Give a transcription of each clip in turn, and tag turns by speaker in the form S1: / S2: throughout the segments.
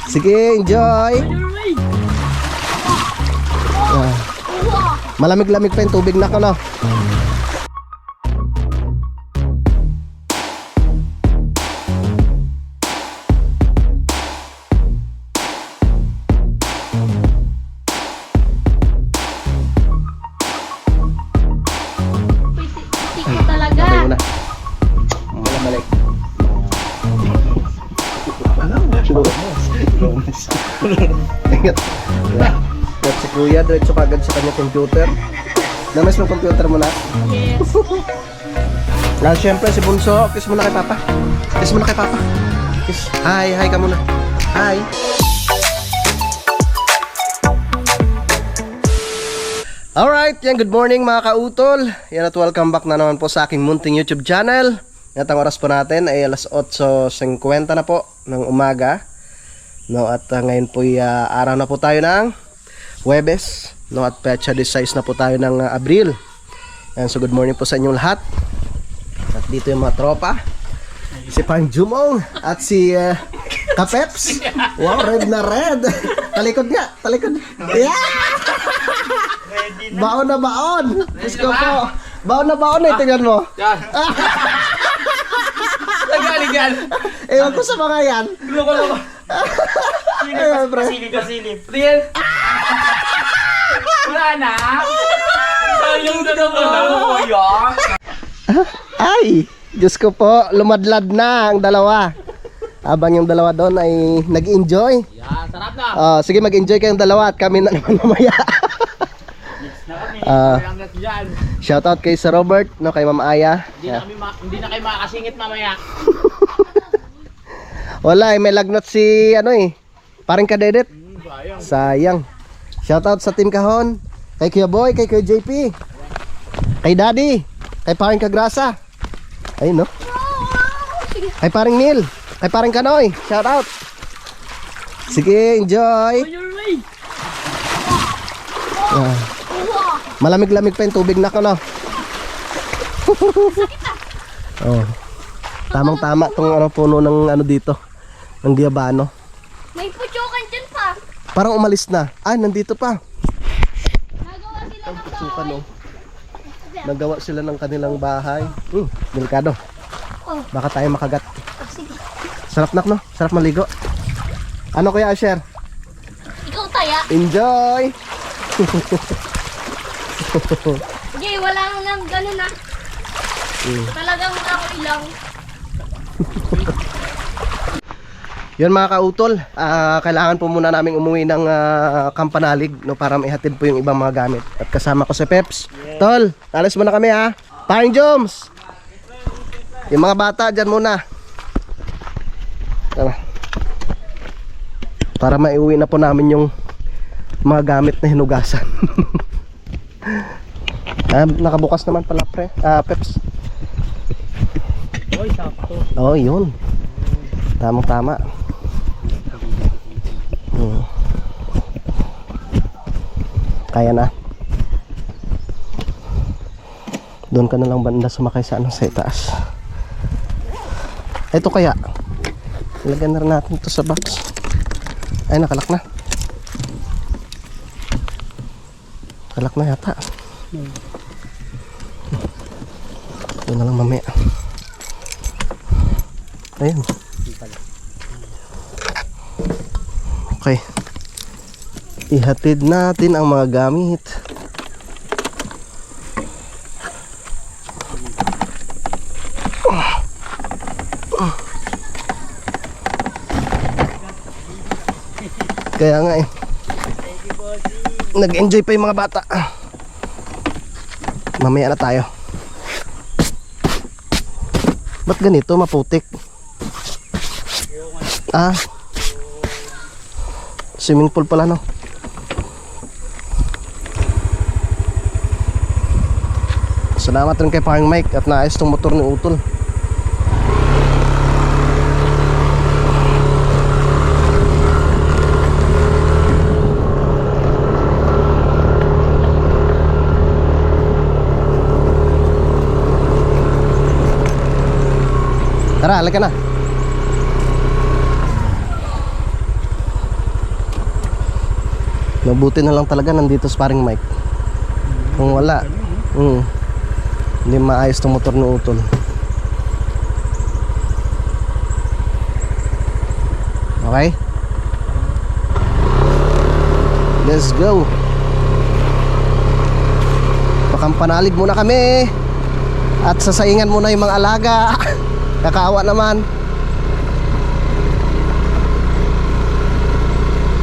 S1: Sige, enjoy. Malamig-lamig pa yung tubig na ko, no?
S2: Tiko talaga.
S1: Okay muna. Balik. Ingat. Ingat si Kuya, diretso kagad sa kanya computer. Namas mo computer mo na?
S2: Yes.
S1: Siyempre si Bunso, kiss muna kay Papa. Kiss muna kay Papa. Kiss. Hi, hi ka muna. Hi. Alright, yan, good morning mga kautol. Yan at welcome back na naman po sa aking munting YouTube channel. At ang oras po natin ay alas 8:50 na po ng umaga. No, at ngayon po araw na po tayo ng Huwebes. No, at petsa 16 na po tayo ng Abril. Yan, so good morning po sa inyong lahat. At dito yung mga tropa. Si Pang Jumong at si Kapeps. Wow, red na red. Talikod nga, talikod. Yeah! Baon na baon. Diyos ko po. Baon na baon eh, tingnan mo.
S3: Yan. Nagaling yan.
S1: Ewan ko sa mga yan.
S3: Loko.
S1: Ayun, pre.
S3: Silip. Riel. Wala na. Sayang na naman ako yan.
S1: Ay, Diyos ko po, lumadlad na ang dalawa. Habang yung dalawa doon ay nag-enjoy.
S3: Yan, sarap na.
S1: Sige, mag-enjoy kayong dalawa at kami na naman mamaya. Shoutout kay Sir Robert, no, kay Ma'am Aya.
S3: Hindi na kayo makakasingit mamaya.
S1: Wala may lagnat si parang kadedet. Sayang. Shoutout sa Team Kahon, kay Kuya Boy, kay Kuya JP, kay Daddy, kay paring Kagrasa. Ayun, no? Kay paring Neil, kay paring Kanoy. Shoutout. Sige, enjoy. Malamig-lamig pa yung tubig na ko, no? Oh. Tamang-tama tong puno ng dito. Ng Diabano.
S2: May putyokan dyan pa.
S1: Parang umalis na. Nandito pa.
S2: Nagawa sila ng
S1: Suka, no? Nagawa sila ng kanilang bahay. Delikado.
S2: Oh.
S1: Baka tayo makagat.
S2: Sige.
S1: Sarap no? Sarap maligo. Ano kuya Asher?
S2: Ikaw taya.
S1: Enjoy!
S2: Sige, wala nang ganun na. Talagang ako ilang.
S1: Yun mga kautol, kailangan po muna namin umuwi ng Kampanalig, no, para maihatid po yung ibang mga gamit. At kasama ko si Peps. Tol, alis muna kami ha. Paring Joms! Yung mga bata dyan muna. Tara. Para maiuwi na po namin yung mga gamit na hinugasan. Nakabukas naman pala Peps.
S3: Oy, sakto.
S1: Oh, yun. Tamang-tama. Kaya na. Doon ka na lang banda sumakay sa sa itaas. Ito kaya. Ilagyan na rin natin ito sa box. Ay, nakalak na. Nakalak na yata. Ito na lang mamaya. Ayun. Okay. Ihatid natin ang mga gamit. Kaya nga nag-enjoy pa yung mga bata. Mamaya na tayo. Ba't ganito maputik? Swimming pool pala, no? Salamat rin kay paring Mike at naayos tong motor ni Utol. Tara, halika na. Mabuti na lang talaga nandito sa paring Mike. Kung wala, hindi maayos tong motor ni Utol. Okay? Let's go. Pakampanalig muna kami. At sasaingan muna yung mga alaga. Kakaawa naman.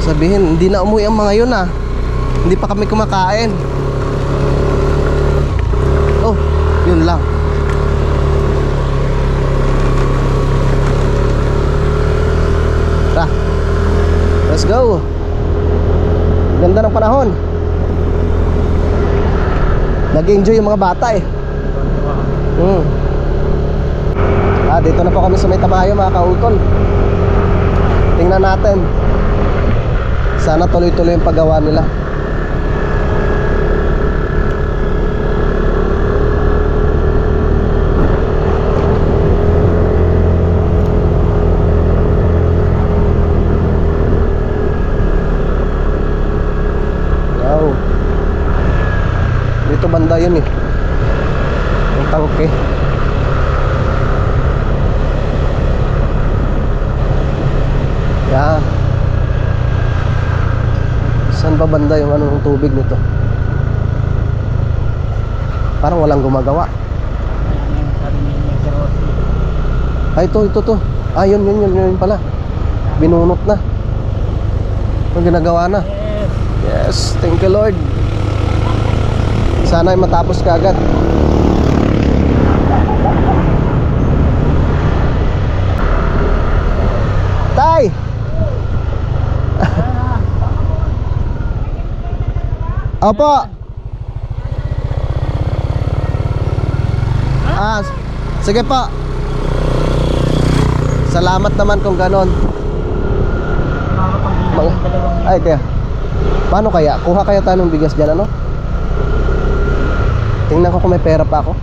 S1: Sabihin, hindi na umuwi ang mga yun ah. Hindi pa kami kumakain. Oh, yun lang. Tara, let's go. Ganda ng panahon. Nag-enjoy yung mga bata eh. Dito na po kami sa may Tamayo mga kautol. Tingnan natin. Sana tuloy-tuloy yung paggawa nila. Wow. Dito banda yun eh. Ang tangke. Yeah. Saan ba banda yung ano ng tubig nito? Parang walang gumagawa. Ay, ito. Ah, yun pala. Binunot na. Ang ginagawa na. Yes, thank you Lord. Sana ay matapos kaagad. Tay! Opo. Sige po. Salamat naman kung ganon. Ay, kaya. Paano kaya? Kuha kaya tayo ng bigas dyan, ano? Tingnan ko kung may pera pa ako.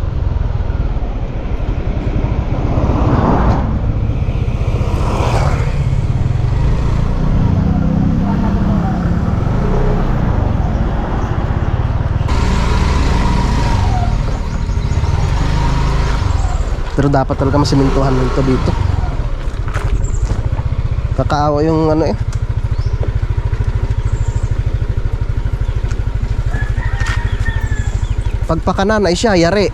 S1: Pero dapat talaga masimintuhan nito dito. Kakaawa yung ano eh. Pagpakanan ay siya, yari.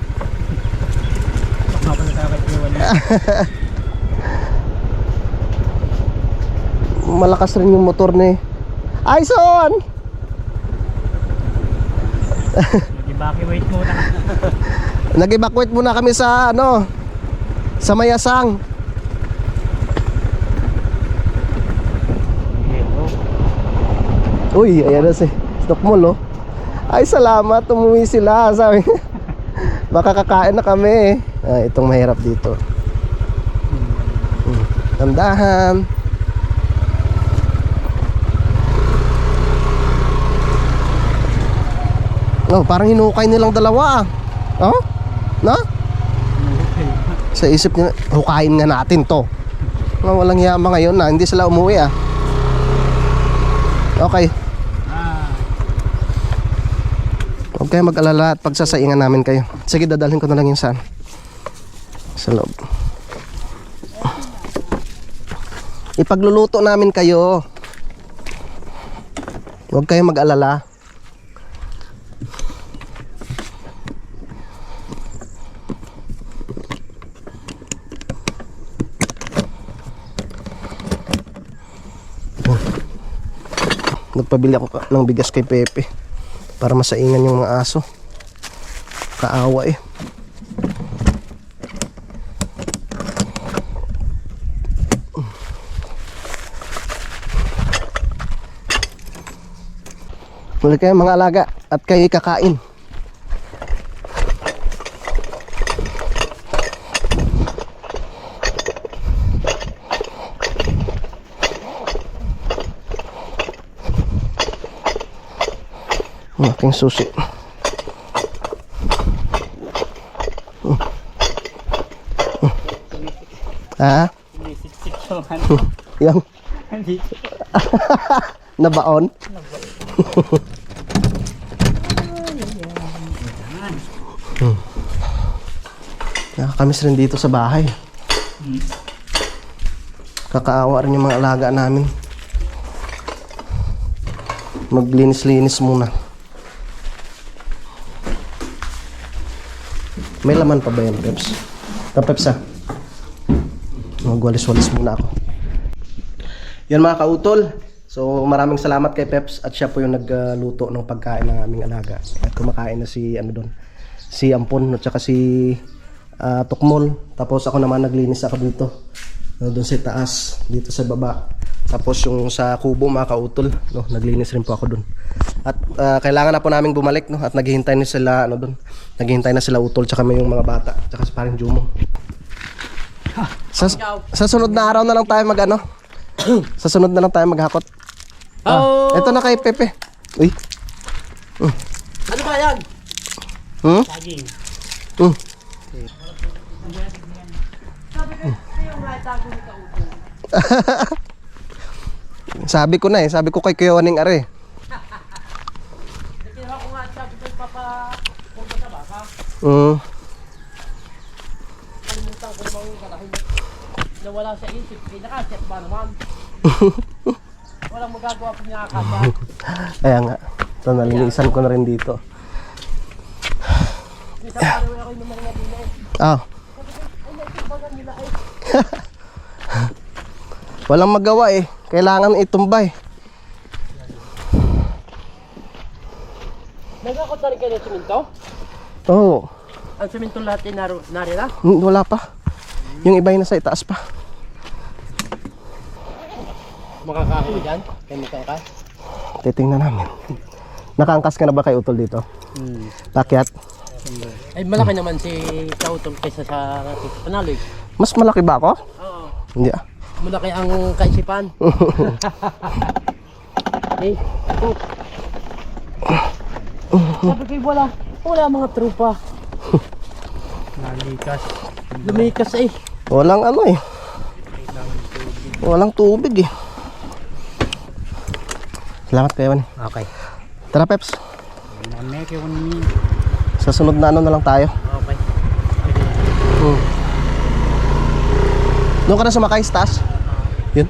S1: Malakas rin yung motor ni Aison!
S3: Nag-evacuate muna.
S1: Nag-evacuate muna kami sa ano, sa Mayasang. Uy, ayan na si Stock Mall oh. Ay salamat, umuwi sila. Sabi baka kakain na kami. Itong mahirap dito. Tandahan. Oh, parang hinukay nilang dalawa. Oh? No? Sa isip nila, hukayin nga natin to. Walang yama ngayon na, hindi sila umuwi ah. Okay. Huwag kayo mag-alala at pagsasaingan namin kayo. Sige, dadalhin ko na lang yung sa loob. Ipagluluto namin kayo. Huwag kayo mag-alala. Nagpabili ako ng bigas kay Pepe para masaingan yung mga aso. Kaawa eh. Muli kayo mga alaga at kayo kakain. Ang aking susi. Ha?
S3: Siksik yung
S1: Yung
S3: Nandito.
S1: nabaon. Nakakamiss rin dito sa bahay. Kakaawa rin yung mga alaga namin. Maglinis-linis muna. May laman pa ba yan, Peps? Peps, magwalis-walis muna ako. Yan mga kautol. So maraming salamat kay Peps at siya po yung nagluto ng pagkain ng aming alaga. At kumakain na si si Ampon at saka si Tukmol. Tapos ako naman naglinis ako dito. Doon sa taas, dito sa baba. Tapos yung sa kubo mga kautol, no, naglinis rin po ako doon. At kailangan na po naming bumalik, no, at naghihintay na sila doon. Naghihintay na sila Utol tsaka may yung mga bata, tsaka si paring Jumo. Sa sunod na araw na lang tayo sa sunod na lang tayo maghakot. Ito na kay Pepe. Uy.
S3: Ano ba yan?
S1: Saging. Sabi ko na sabi ko kay Kuya Waning are.
S3: Kinuha ko nga sabi ko papapunta sa baka. Kalimutan ko namang kalahin. Nawala sa isip, pinaka-set ba naman? Walang magagawa pa niya kasa.
S1: Kaya nga. Ito, nalinisan ko na rin dito.
S3: Isa pa rin ako yung mga dinay.
S1: Ah. Walang magawa kailangan itumbay.
S3: Nagkakot na rin kayo ng siminto?
S1: Oo.
S3: Ang siminto lahat ay narila?
S1: Wala pa. Yung iba yung nasa itaas pa.
S3: Makakako dyan? Kaya makakaka?
S1: Titingnan namin. Nakaangkas ka na ba kay Utol dito? Pakyat?
S3: Ay malaki naman si Kautol kaysa sa Panaloy.
S1: Mas malaki ba ako?
S3: Oo.
S1: Hindi
S3: Malaki ang kaisipan. Sabi ko wala mga trupa. Lumikas
S1: Walang walang tubig Salamat kayo man.
S3: Okay.
S1: Tara Peps. Sa sunod na na lang tayo.
S3: Okay.
S1: Doon ka na sumakay sa taas? Yun.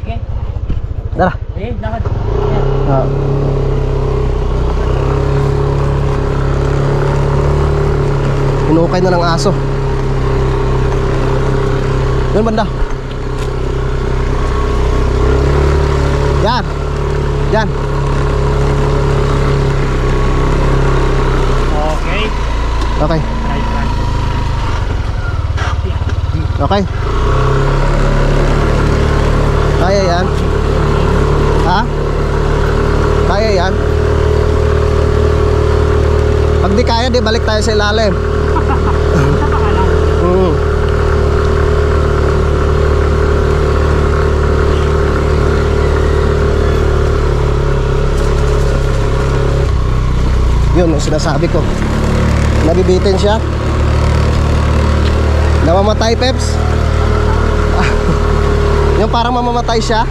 S3: Sige.
S1: Tara.
S3: Lakad.
S1: Hinukay na ng aso. Yun banda. Yan. Yan.
S3: Okay.
S1: Okay. Okay. Kaya yan. Ha? Kaya yan. Pag di kaya, di balik tayo sa ilalim. Yun ang sinasabi ko. Nabibitin siya. Namamatay, Peps. Yung parang mamamatay siya.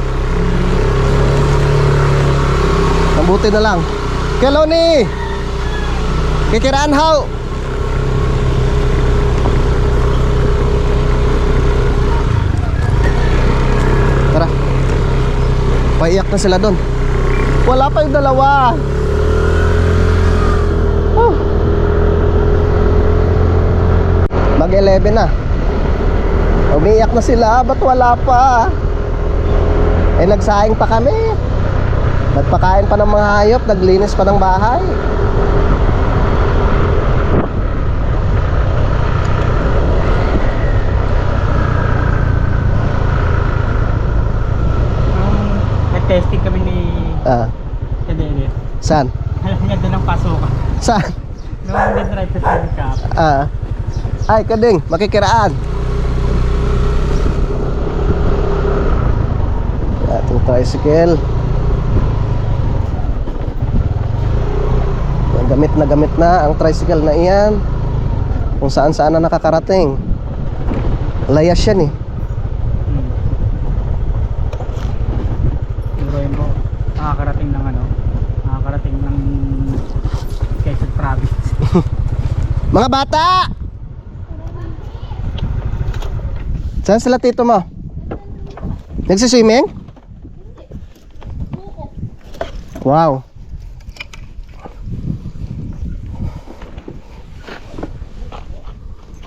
S1: Mabuti na lang. Keloni! Kikiraan how? Tara. Paiyak na sila doon. Wala pa yung dalawa. Mag-11 na. Umiiyak na sila, ba't wala pa? Nagsaing pa kami. Nagpakain pa ng mga hayop, naglinis pa ng bahay.
S3: Nag-testing kami ni Kadene.
S1: Saan?
S3: Ang ganda ng pasokan.
S1: Saan?
S3: Noong nag-drive sa Silicap.
S1: Ay, Kading, makikiraan. Ating tricycle. Gamit na ang tricycle na iyan. Kung saan na nakakarating. Layas yan
S3: Pero mo, nakakarating ng Quezon Province.
S1: Mga bata! Saan sila tito mo? Nagsiswimming? Wow.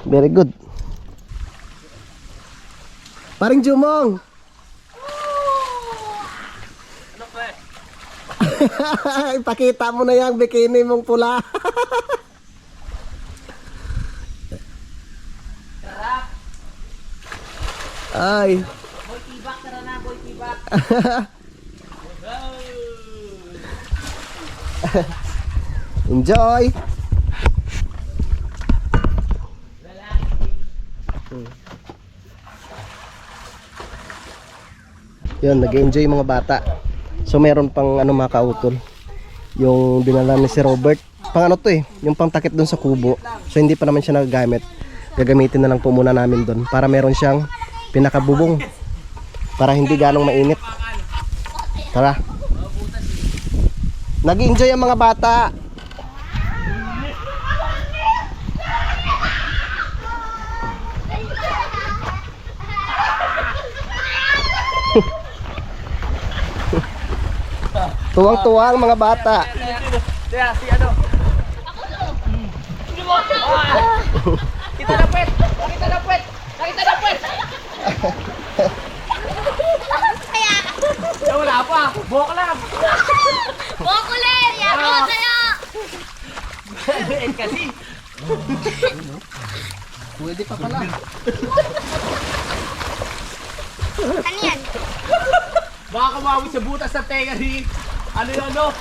S1: Very good. Paring Jumong.
S3: Ano pre?
S1: Ipakita mo na yung bikini mong pula. Ay.
S3: Boy tibak, tara na boy tibak.
S1: Enjoy. Yan, nag-enjoy yung mga bata. So meron pang ano mga kautol. Yung dinala ni si Robert. Pang ano to eh, yung pang takip doon sa kubo. So hindi pa naman siya nagagamit. Gagamitin na lang po muna namin doon para meron siyang pinakabubong. Para hindi ganong mainit. Tara. Nag-enjoy ang mga bata. Tuwang-tuwa ang mga bata.
S3: Kaya si ano? Kita na puwet! Nakita na puwet! Nakita na puwet! Wala pa! Buhok lang!
S2: Bokuler! Yako sa'yo!
S3: Kasi!
S1: Pwede pa pala.
S2: Ano yan?
S3: Baka kumawit sa butas ng tenga ni... Ano yun, no?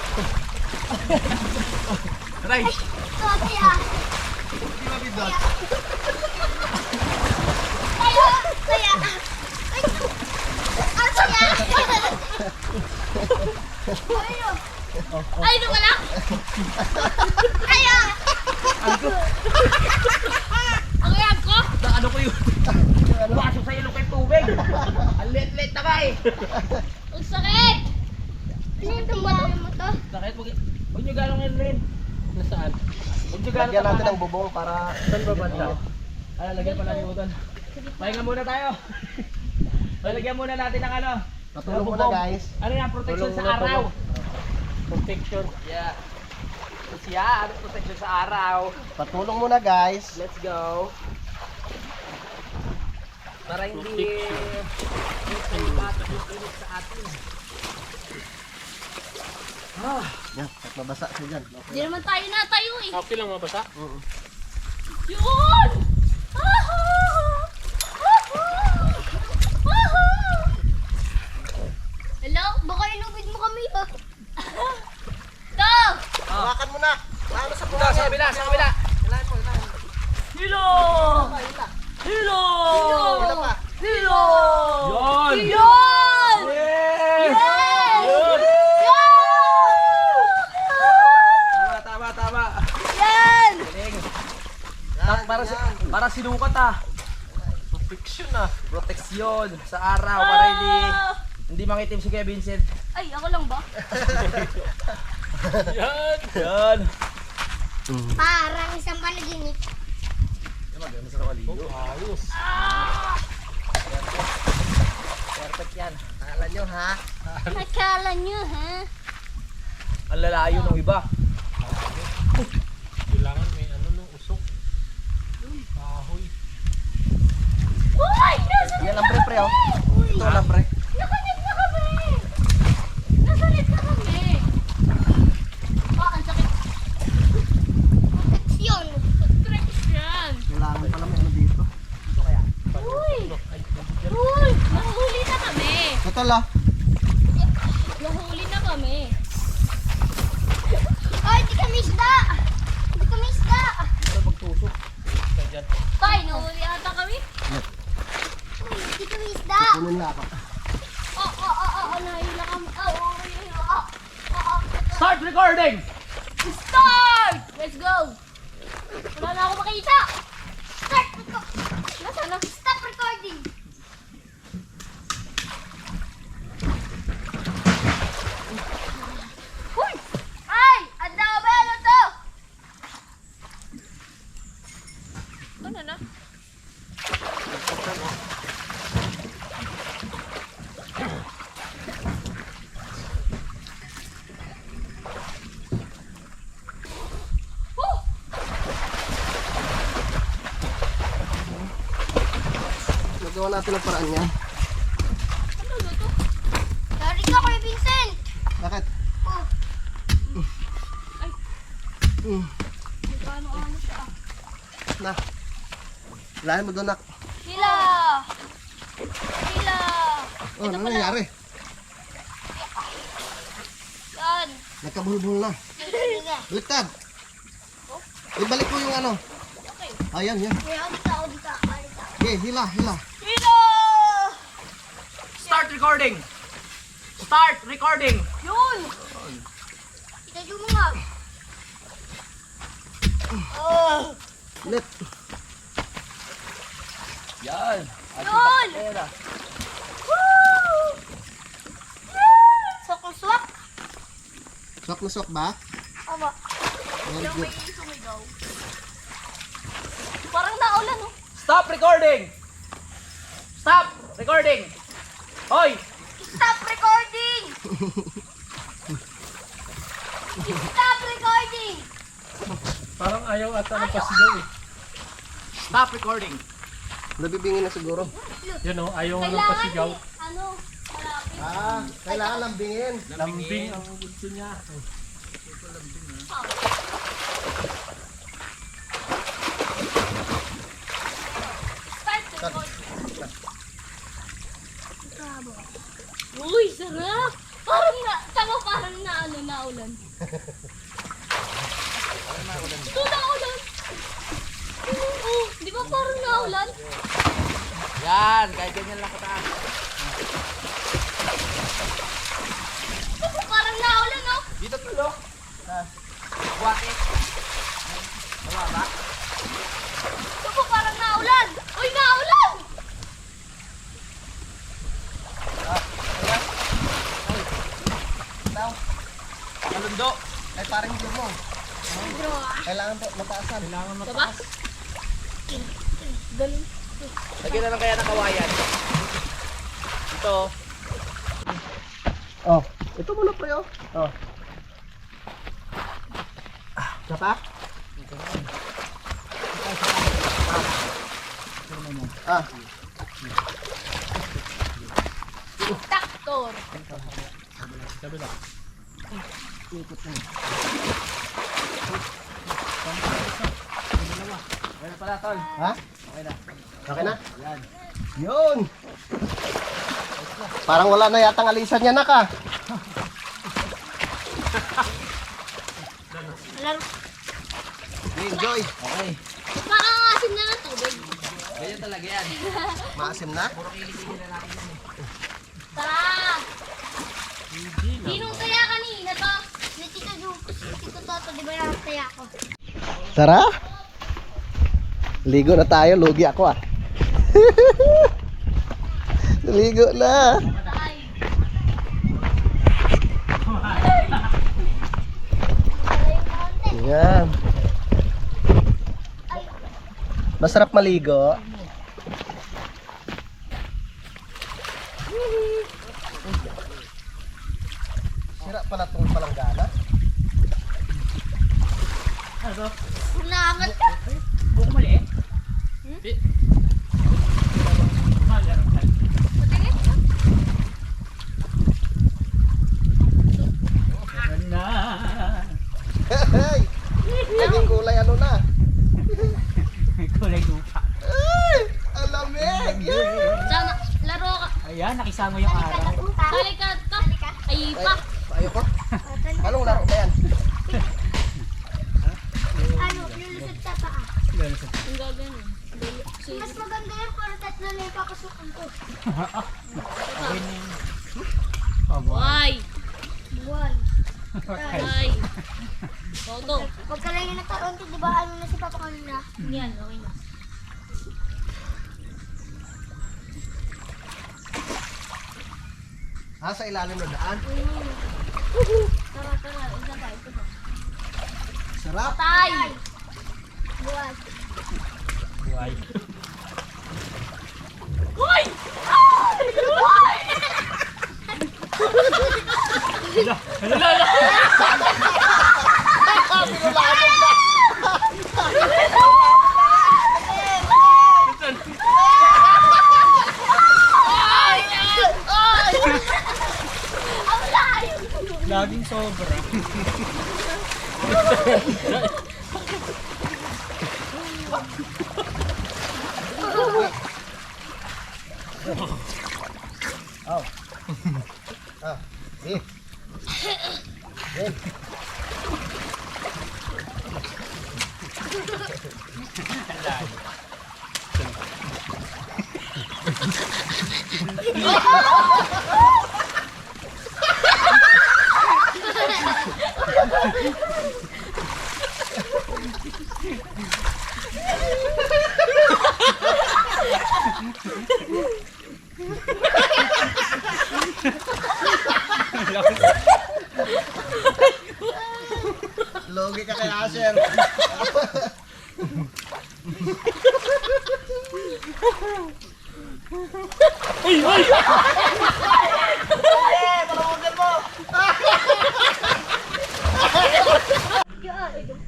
S3: Aray!
S2: Ito, kaya.
S3: Di ba bidot?
S2: Kaya! Kaya! Ano kaya? Ay, ito wala? Kaya! Ang yan ko?
S3: Na ano ko yun? Pumasok sa ilong kay tubig! Ang let-let na ka eh!
S2: Ang sakit! Ano yung tumbato mo to?
S3: Sakit, huwag nyo gano'ng yun rin. Nasaan? Huwag nyo gano'ng
S1: Lagyan natin ng bubong para
S3: Saan ba banda? Ah, lagyan pala yung uton. Pahinga muna tayo. Lagyan muna natin ng ano.
S1: patulong
S3: ng
S1: muna
S3: bubong.
S1: guys.
S3: Ano yan? Protection
S1: Tulong
S3: sa
S1: muna,
S3: araw.
S1: tulong.
S3: Protection. Yeah. Tapos yan, protection sa araw.
S1: Patulong muna guys.
S3: Let's go. Para hindi bata yung init sa atin.
S1: Yan, at mabasa siya dyan.
S2: Hindi naman tayo natayo eh.
S3: Okay lang mabasa?
S2: Yun! Woohoo! Woohoo! Woohoo! Hello? Baka inubid mo kami ha? Ito!
S1: Hawakan mo na. Paano sa
S3: Ito, sa kabila, sa kabila. Hilo! Hilo!
S1: Ito pa.
S2: Hilo!
S3: Yun!
S2: Yun!
S3: Yes!
S2: Yun!
S3: Tama, tama.
S2: Yan!
S3: Galing. Para sinukat Protection Proteksyon sa araw para hindi mangitim si Kuya Vincent.
S2: Ay, ako lang ba?
S3: Yan.
S2: Parang isang panaginip.
S3: Maganda sa kaligo. Ayos. Perfect yan.
S1: Akala nyo ha?
S2: Nakala nyo, ha?
S3: Ang lalayo ng iba.
S4: Kailangan may ano nung usok. Kahoy.
S2: Uy! Nasa
S1: Yan ang pre oh. Ito lang pre.
S2: Nakanip na kami! Nakanip na kami! Oh, ang sakit. Proteksyon! Proteksyon!
S1: Kailangan pala may ano dito.
S2: Uy! Uy! Nahuli na kami!
S1: Total ah.
S2: Nahuli na kami! Ay, di kami isda! Di kami isda!
S3: Ito magtusok.
S2: Tay, nahuli ata kami? Uy, di kami isda!
S1: Kunin nga ako.
S2: Nahila kami.
S3: Start recording!
S2: Start! Let's go! Wala na ako makita! Start! Nasaan na? Stop recording!
S1: Gawa natin ang paraan niya.
S2: Sorry ka, Kuya Vincent.
S1: Bakit?
S2: Ano siya?
S1: Na. Lahan mo doon, nak.
S2: Sila! Sila!
S1: Oh, ano nangyari?
S2: Yan.
S1: Nagkabulbul na.
S2: Sige.
S1: Baliktad. Ibalik mo yung ano.
S2: Okay.
S1: Ayan, yan.
S2: Kuya, alita.
S1: Okay, hila.
S2: Sila!
S3: Start recording! Start recording!
S2: Yun! Itayo mo nga.
S1: Ulit.
S3: Yan!
S2: Yun!
S3: Pera.
S2: Woo! Swak.
S1: Sok na sok ba?
S2: Aba.
S1: Very good.
S2: Sumigaw. Parang naulan, oh.
S3: Stop recording! Stop recording! Hoy!
S2: Stop recording! Stop recording!
S4: Parang ayaw ata ng pasigaw eh.
S3: Stop recording!
S1: Nabibingin na siguro.
S4: Yan o, ayaw ng
S2: Kailangan
S4: pasigaw.
S2: ano, malapit.
S1: Kailangan lambingin.
S4: Lambing ang gusto niya.
S2: Start recording. Uy, sarap! Parang naulan. Ito naulan. Oo, di ba parang naulan?
S3: Yan! Kahit ganyan lang kataas.
S2: Ito parang naulan, oh.
S3: Dito tulog. Buwate. Nawa ba?
S2: Ito parang naulan. Uy, naulan!
S3: Malundo.
S1: Ay, parang hindi mo. Kailangan po mataasan.
S2: Diba? Ganun.
S3: Lagyan na lang kaya ng kawayan. Ito.
S1: Oh, ito muna pre, oh. Oh. Sapa? Ah,
S2: Traktor.
S3: Okay na pala, tol.
S1: ha?
S3: Okay na.
S1: Okay na?
S3: Yan.
S1: Yun! Parang wala na yatang alisan niya, nak, ah.
S2: Laro.
S1: Enjoy.
S3: Okay.
S2: Makangasin na ng tubig.
S3: Ganyan talaga yan.
S1: Maasim na.
S3: Puro kilikili na natin yan eh.
S2: Tara! Dinong taya kanina to. Ni Tito Toto, di ba yung taya ko?
S1: Tara. Ligo na tayo, lugi ako, ah. Ligo na.
S2: Ay.
S1: Yan. Masarap maligo. Sira pala itong palanggana.
S2: Unaangat ka.
S3: Buko mali eh.
S2: Patingin ka.
S1: Hey! Naging kulay ano na?
S3: Kulay lupa.
S1: Ay! Alamig!
S2: Sama, laro ka.
S3: Ayan, nakisama yung araw.
S2: Balikat ka. Ay pa.
S1: Ayaw ko. Anong laro ba yan?
S2: Ano, lulusot sa paa. Ang gagano. Mas maganda yan para tatlo na yung papasukan ko. Why? Why? Why? Toto. Huwag ka lang yung nagkaroon, di ba ano na si Papa kanina? Yan, okay na.
S1: Sa ilalim na daan.
S2: Tara, isa tayo.
S1: Sarap.
S2: Patay! Buwan.
S3: Buhay.
S2: Hoy! Ay! Hoy!
S4: Laging sobra.
S1: Eh. Eh. Logi ka kay Asher.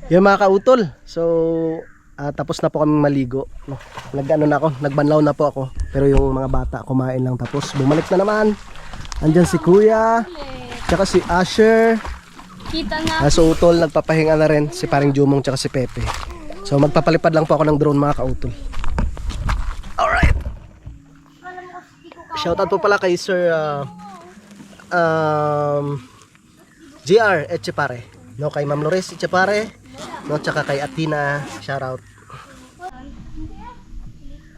S1: Yung mga kautol, so tapos na po kami maligo, no? Nag-ano na ako, nagbanlaw na po ako. Pero yung mga bata kumain lang tapos bumalik na naman. Andyan si Kuya, tsaka si Asher.
S2: Kita na.
S1: So utol, nagpapahinga na rin si paring Jumong tsaka si Pepe. So magpapalipad lang po ako ng drone mga kautol. Alright. Shoutout po pala kay Sir GR Echepare. No, kay Ma'am Lores Echepare. No, tsaka kay Atina. Shoutout.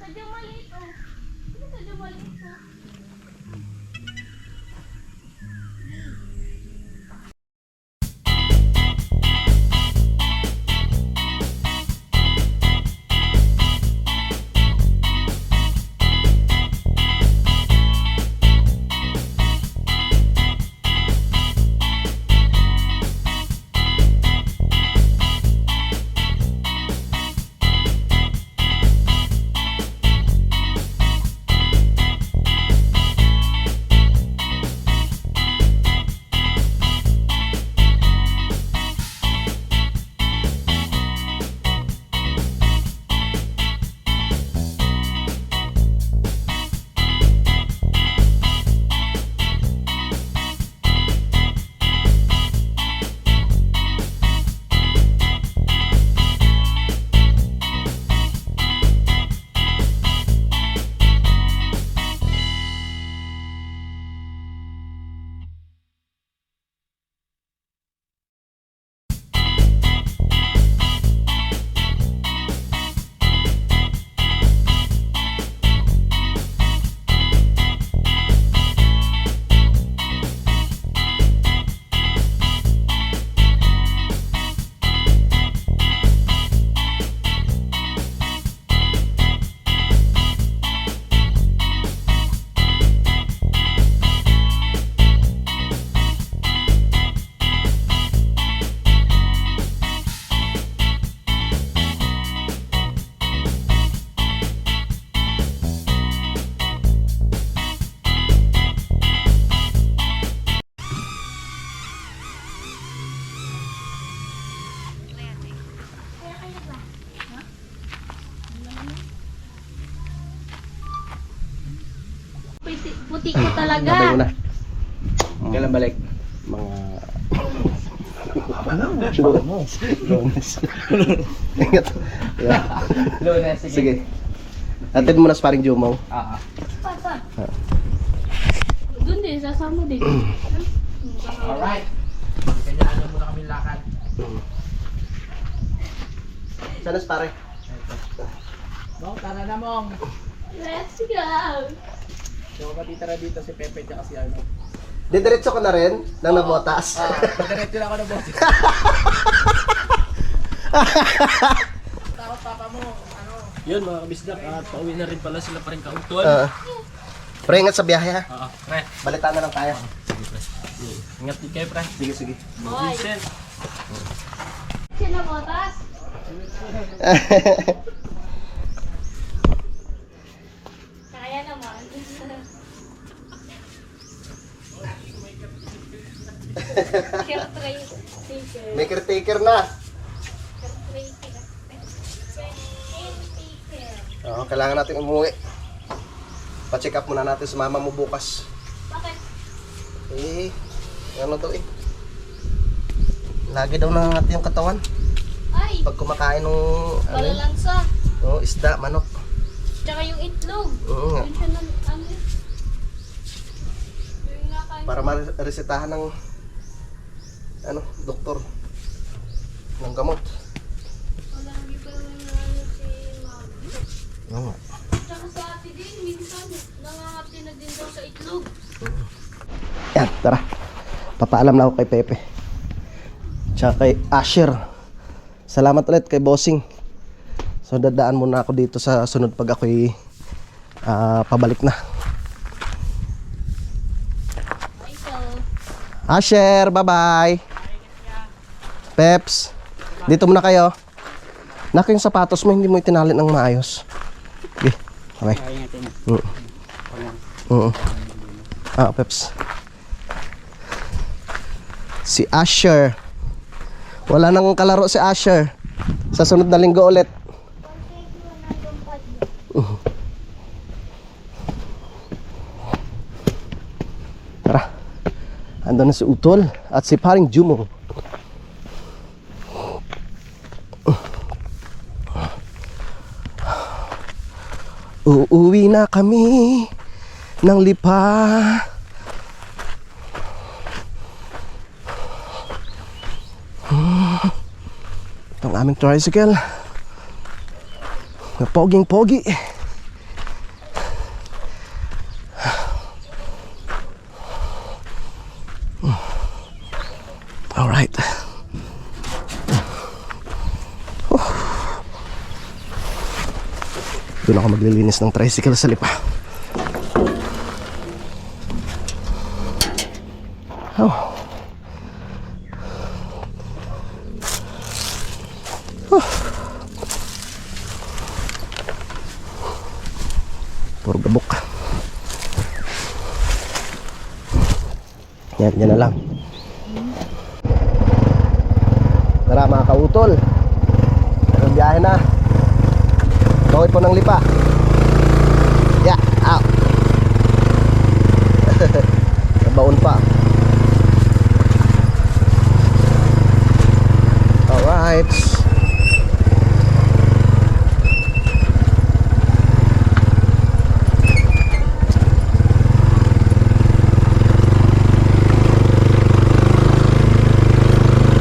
S2: Sadya maliit oh. Sadya maliit oh. Puti ko talaga.
S1: Sabay mo na.
S3: Kailan balik?
S1: Mga Lunes. Ingat. Yeah.
S3: Lunes,
S1: Sige. Atid mo na sa paring Jumong.
S2: Doon din, sasama din.
S3: Alright. Kanya muna kami lakad.
S1: Sana sa pare.
S3: Mong, tara na mong.
S2: Let's go!
S3: So, matitira dito si Pepe at si Arno.
S1: Didiretso ko na rin nang nabotas.
S3: Padiretso na ako na boss. Takot papa mo, ano?
S4: Yun mga kabisdak, at pauwi na rin pala sila pa rin kautol.
S1: Pre, ingat sa biyahe ha.
S4: Oo, pre.
S1: Balitaan na lang tayo.
S4: Sige, pre. Ingat din kayo, pre.
S1: Sige, sige.
S2: Hoy!
S4: Vincent.
S2: Sino botas? Kaya naman. Caretaker.
S1: May caretaker na.
S2: Caretaker.
S1: Oo, kailangan natin umuwi. Pa-check up muna natin sa mama mo bukas.
S2: Bakit?
S1: Ano to eh? Lagi daw nangangati yung katawan.
S2: Ay,
S1: Pag kumakain ng
S2: palalansa.
S1: isda, manok.
S2: Tsaka yung itlog.
S1: Oo nga.
S2: Yun siya ng ano yun. Yung nga kain.
S1: Para maresetahan ng doktor ng gamot.
S2: Wala, hindi pa naman ano si Mami.
S1: Oo nga.
S2: Tsaka sa ate din, minsan nangangati na din daw sa itlog.
S1: Yan, tara. Papaalam na ako kay Pepe. Tsaka kay Asher. Salamat ulit kay Bossing. So dadaan muna ako dito sa sunod pag ako'y pabalik na.
S2: Ay, so.
S1: Asher, bye-bye. Peps, dito muna kayo. Naka yung sapatos mo, hindi mo itinali ng maayos. Okay, okay. Peps. Si Asher. Wala nang kalaro si Asher. Sa sunod na linggo ulit. Tara. Ando na si Utol at si Paring Jumo. Uuwi na kami ng Lipa. Itong aming tricycle. Poging-pogi. Alright. Doon ako maglilinis ng tricycle sa Lipa. Oh. Puro gabok. Yan na lang. Tara mga kautol. Ang biyahe na. Bawit po ng Lipa. Yeah, out. Nabaon pa. Alright.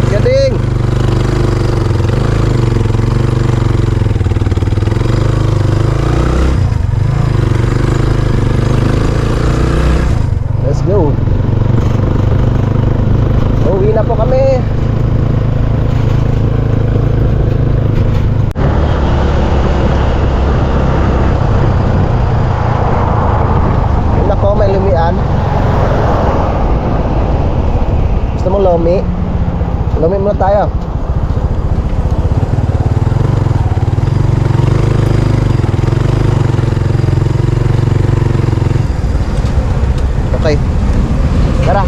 S1: Gading. Let's go. Uwi na po kami. Nako, may lumian. Gusto mo lumi? Lumi muna tayo. Okay. Tara.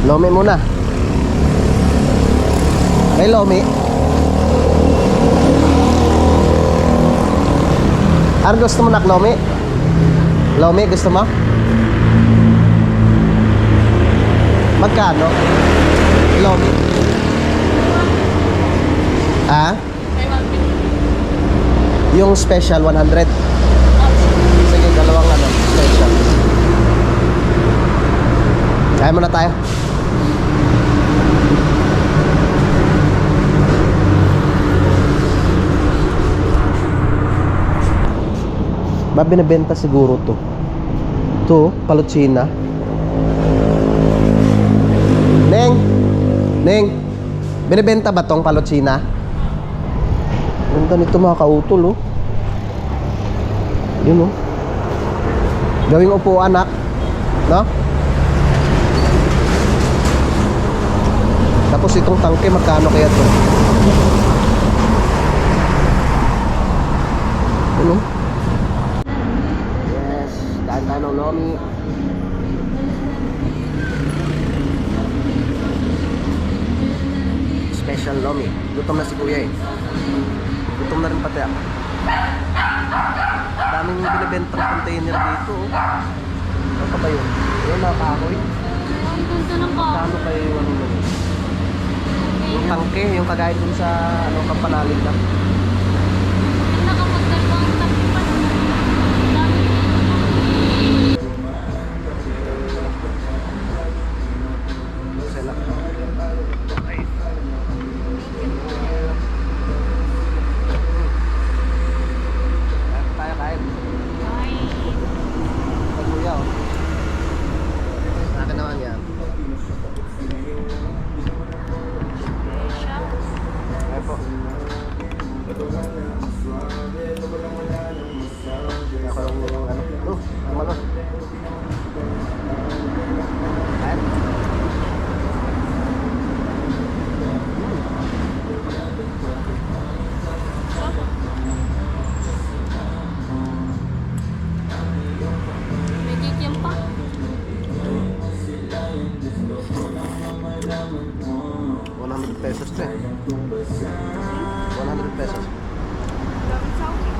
S1: Lomi muna. May lomi. Ano gusto mo, nak? Lomi? Lomi gusto mo? Magkano? Lomi? Ah? Yung special 100. Sige, dalawang special. Kaya muna tayo. Ba binibenta siguro to. To, palutsina. Neng, binibenta ba tong palutsina? Ganda nito mga kautol, oh. Yun, oh. Gawing upuan, anak. No? Tapos itong tangke, magkano kaya to? Yun, oh. Yes, daan-daan ng lomi. Special lomi. Gutom na si kuya eh. Gutom na rin pati ako. Daming binibentang container dito, oh. Ano pa ba yun? Yung mga kahoy.
S2: Ang ganda ng ka.
S1: Kano pa yung ano yun? Yung tangke, yung kagaya dun sa ano, kampanalig na.
S2: Nakapagdalawang tabi pa naman. Dami
S1: Sila. Tayo kain.
S2: Ay,
S1: Ang kuya, oh. Sa akin naman yan.
S2: siya.
S1: Ay po. Ako yung ano. Naman oh. Kain.
S2: May kikiam pa.
S1: 100 pesos to eh. 100 pesos.
S2: Dami sa akin.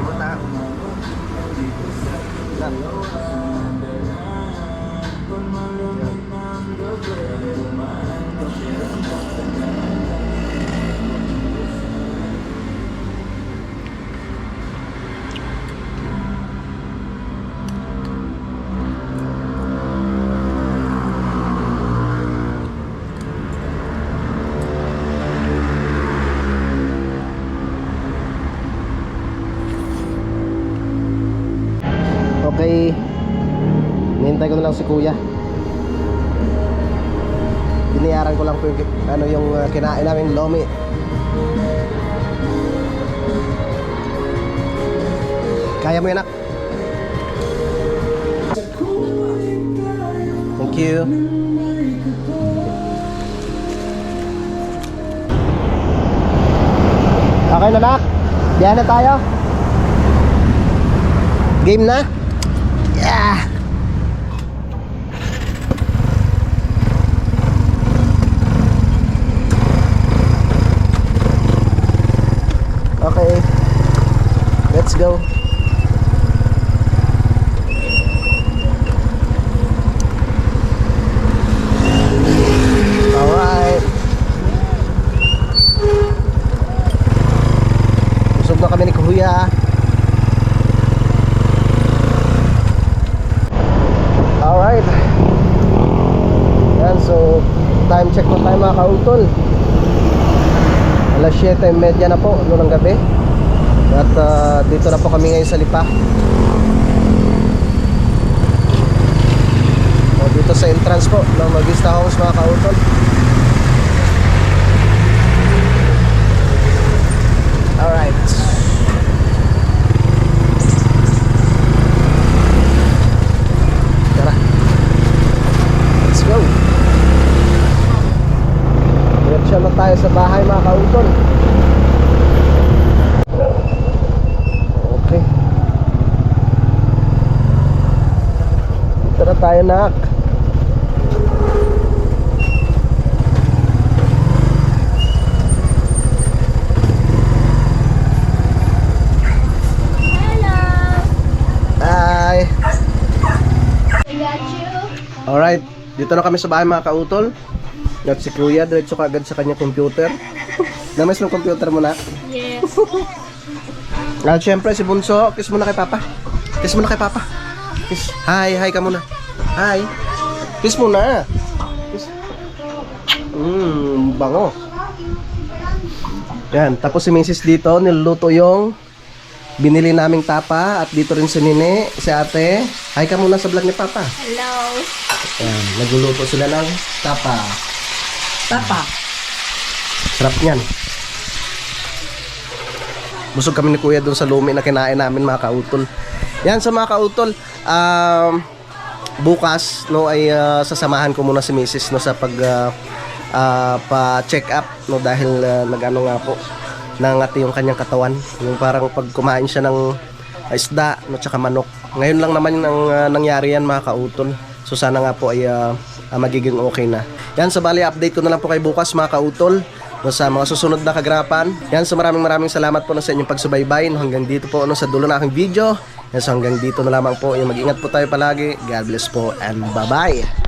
S1: Mata. Yan. Okay. Nihintay ko na lang si kuya. Biniyaran ko lang po yung, ano, yung kinain namin lomi. Kaya mo yan, anak? Thank you. Okay na, nak? Biyahe na tayo? Game na? Yeah! Okay. Let's go. Alright. Busog na kami ni Kuya. Alright. Yan, so time check na tayo mga kautol. Alas 7:30 na po noong gabi. At dito na po kami ngayon sa Lipa. O, dito sa entrance po ng Magista Homes mga kautol. Alright. Tara. Let's go. Direksyon na tayo sa bahay mga kautol. Okay. Dito na tayo, nak.
S2: Hello.
S1: Bye.
S2: I got you.
S1: Alright, dito na kami sa bahay mga kautol. At si Kuya, diretso ka agad sa kanyang computer. Namiss ng computer mo na.
S2: Yes.
S1: At syempre si Bunso, kiss muna kay Papa. Kiss muna kay Papa. Kiss. Hi, hi ka muna. Hi. Kiss muna. Kiss. Bango. Yan, tapos si Mrs. dito, niluluto yung binili naming tapa. At dito rin si Nene, si ate. Hi ka muna sa vlog ni Papa.
S2: Hello.
S1: Yan, nagluluto sila ng tapa. Tapa. Sarap niyan. Busog kami ni Kuya doon sa lumi na kinain namin mga kautol. Yan sa mga kautol, bukas no ay sasamahan ko muna si Mrs. no sa pag pa-check up no dahil nag-ano nga po nangati yung kanyang katawan. Yung parang pag kumain siya ng isda, no, tsaka manok. Ngayon lang naman ang nangyari yan mga kautol. So sana nga po ay magiging okay na. Yan, so bali update ko na lang po kay bukas mga kautol, no, sa mga susunod na kagarapan. Yan, so maraming salamat po na sa inyong pagsubaybay, no, hanggang dito po, no, sa dulo na aking video. Yan, so hanggang dito na lamang po. Yung mag-ingat po tayo palagi. God bless po and bye-bye.